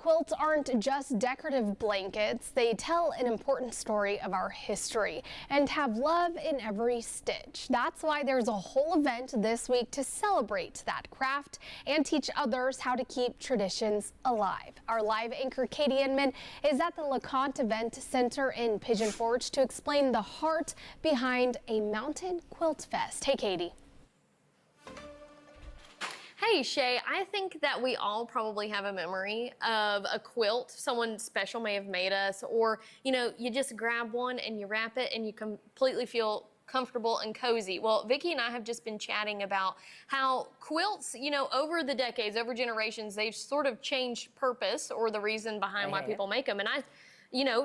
quilts aren't just decorative blankets. They tell an important story of our history and have love in every stitch. That's why there's a whole event this week to celebrate that craft and teach others how to keep traditions alive. Our live anchor Katie Inman is at the LeConte Event Center in Pigeon Forge to explain the heart behind a Mountain Quilt Fest. Hey, Katie. Hey Shay, I think that we all probably have a memory of a quilt someone special may have made us, or you just grab one and you wrap it and you completely feel comfortable and cozy. Well, Vicki and I have just been chatting about how quilts, over the decades, over generations, they've sort of changed purpose or the reason behind why people make them. And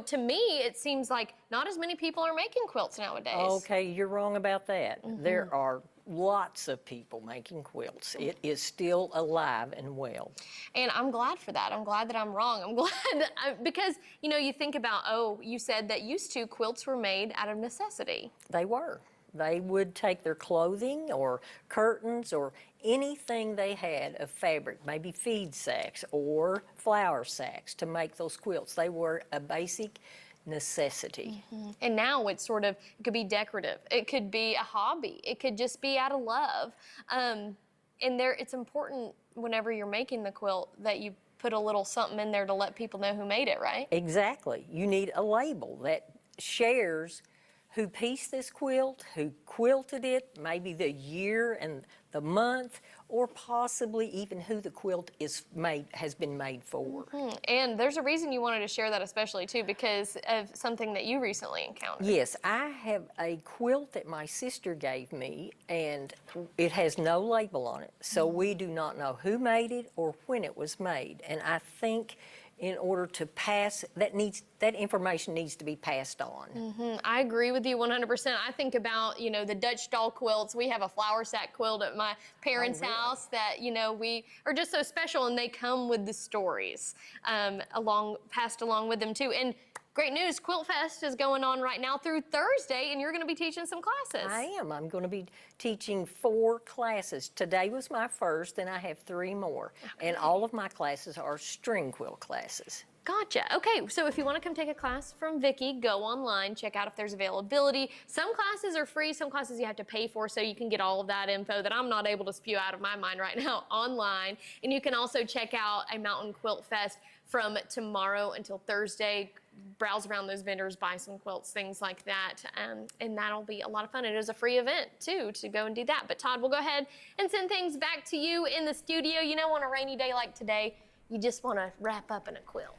to me, it seems like not as many people are making quilts nowadays. Okay, you're wrong about that. There are lots of people making quilts. It is still alive and well. And I'm glad for that. I'm glad that I'm wrong. I'm glad because, you think about, you said that used to quilts were made out of necessity. They were. They would take their clothing or curtains or anything they had of fabric, maybe feed sacks or flour sacks, to make those quilts. They were a basic necessity. And now it could be decorative. It could be a hobby. It could just be out of love. It's important whenever you're making the quilt that you put a little something in there to let people know who made it, right? Exactly. You need a label that shares who pieced this quilt, who quilted it, maybe the year and the month, or possibly even who the quilt has been made for. And there's a reason you wanted to share that especially too, because of something that you recently encountered. Yes, I have a quilt that my sister gave me, and it has no label on it. So we do not know who made it or when it was made. And I think in order to pass, that information needs to be passed on. I agree with you 100%. I think about, the Dutch doll quilts. We have a flour sack quilt at my parents' house that, we are just so special, and they come with the stories passed along with them too. And great news, Quilt Fest is going on right now through Thursday, and you're going to be teaching some classes. I am. I'm going to be teaching 4 classes. Today was my first, and I have 3 more. Okay. And all of my classes are string quilt classes. Gotcha. Okay, so if you want to come take a class from Vicki, go online, check out if there's availability. Some classes are free, some classes you have to pay for, so you can get all of that info that I'm not able to spew out of my mind right now online. And you can also check out a Mountain Quilt Fest from tomorrow until Thursday. Browse around those vendors, buy some quilts, things like that, and that'll be a lot of fun. It is a free event too to go and do that. But Todd, we'll go ahead and send things back to you in the studio. On a rainy day like today, you just want to wrap up in a quilt.